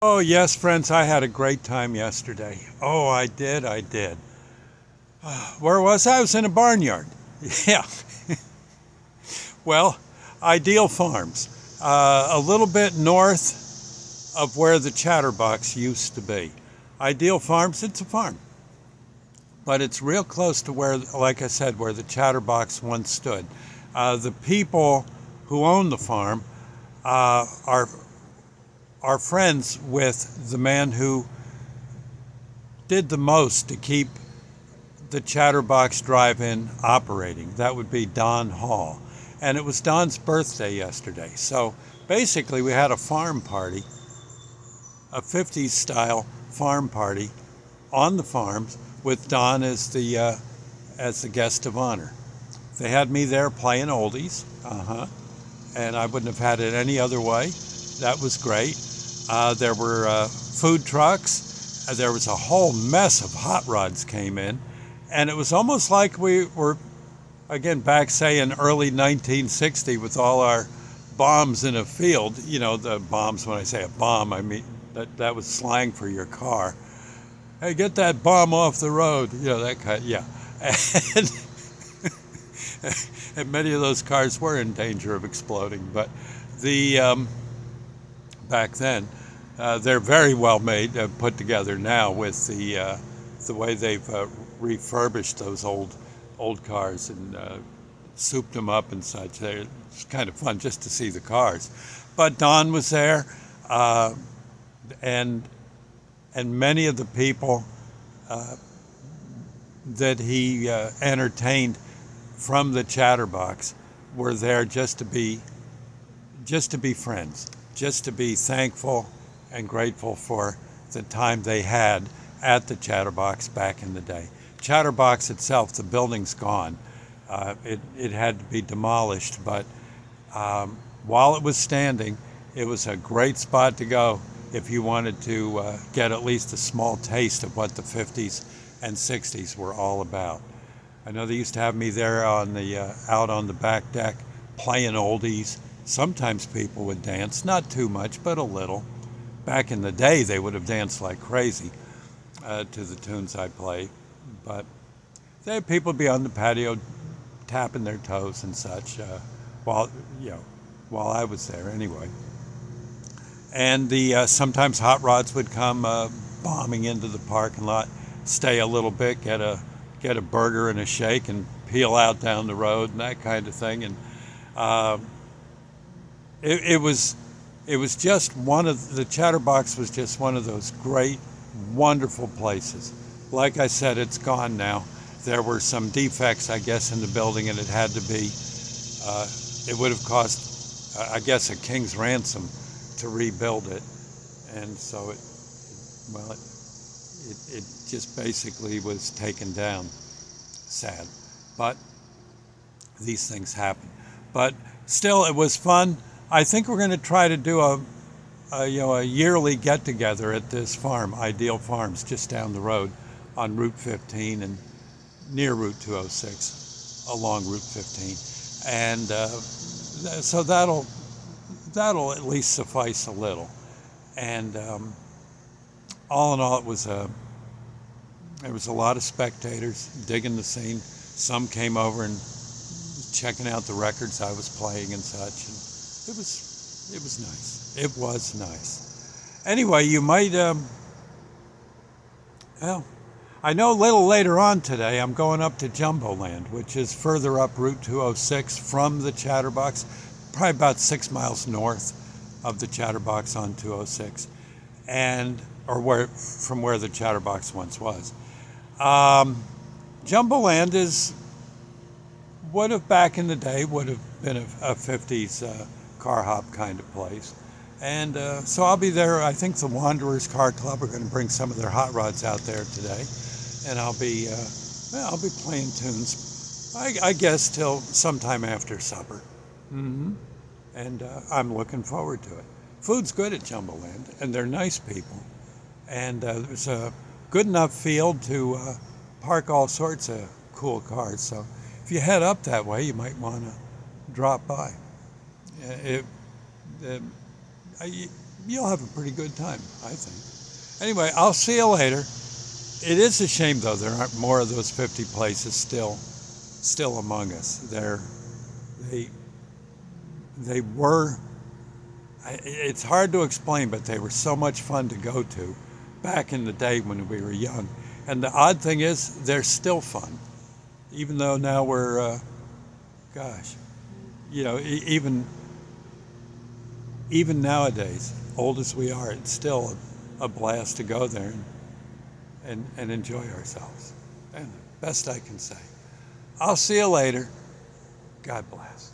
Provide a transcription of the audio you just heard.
Oh, yes, friends, I had a great time yesterday. Oh, I did. Where was I? I was in a barnyard. Yeah, well, Ideal Farms, a little bit north of where the Chatterbox used to be. Ideal Farms, it's a farm, but it's real close to where, like I said, where the Chatterbox once stood. The people who own the farm are friends with the man who did the most to keep the Chatterbox Drive-In operating. That would be Don Hall. And it was Don's birthday yesterday. So basically, we had a farm party, a 50s style farm party on the farms with Don as the guest of honor. They had me there playing oldies, and I wouldn't have had it any other way. That was great. There were food trucks. There was a whole mess of hot rods came in, and it was almost like we were again back, say, in early 1960 with all our bombs in a field. You know, the bombs. When I say a bomb, I mean that was slang for your car. Hey, get that bomb off the road. You know, that kind. Yeah, and, and many of those cars were in danger of exploding. But the back then, they're very well made, put together now with the way they've refurbished those old cars and souped them up and such. It's kind of fun just to see the cars. But Don was there, and and many of the people that he entertained from the Chatterbox were there just to be friends, just to be thankful and grateful for the time they had at the Chatterbox back in the day. Chatterbox itself, the building's gone. It had to be demolished, but while it was standing, it was a great spot to go if you wanted to get at least a small taste of what the 50s and 60s were all about. I know they used to have me there out on the back deck playing oldies. Sometimes people would dance, not too much, but a little. Back in the day, they would have danced like crazy to the tunes I played. But they had people be on the patio tapping their toes and such while you know while I was there anyway. And the sometimes hot rods would come bombing into the parking lot, stay a little bit, get a burger and a shake, and peel out down the road and that kind of thing. And uh, it was just the Chatterbox was just one of those great, wonderful places. Like I said, it's gone now. There were some defects, I guess, in the building, and it had to be. It would have cost, I guess, a king's ransom to rebuild it, and so it just basically was taken down. Sad, but these things happen. But still, it was fun. I think we're going to try to do a yearly get together at this farm, Ideal Farms, just down the road on Route 15 and near Route 206, along Route 15, and so that'll at least suffice a little. And all in all, there was a lot of spectators digging the scene. Some came over and checking out the records I was playing and such. And it was nice. It was nice. Anyway, you might well, I know a little later on today I'm going up to Jumboland, which is further up Route 206 from the Chatterbox, probably about 6 miles north of the Chatterbox on 206, from where the Chatterbox once was. Jumboland would have back in the day would have been a 50s car hop kind of place. And so I'll be there. I think the Wanderers Car Club are going to bring some of their hot rods out there today, and I'll be playing tunes. I guess till sometime after supper. hmm And I'm looking forward to it. Food's good at Jumboland, and they're nice people. And there's a good enough field to park all sorts of cool cars. So if you head up that way, you might want to drop by. It, you'll have a pretty good time, I think. Anyway, I'll see you later. It is a shame, though, there aren't more of those 50 places still among us. They they were. It's hard to explain, but they were so much fun to go to back in the day when we were young. And the odd thing is, they're still fun, even though now we're, gosh, even nowadays, old as we are, it's still a blast to go there and enjoy ourselves. And best I can say. I'll see you later. God bless.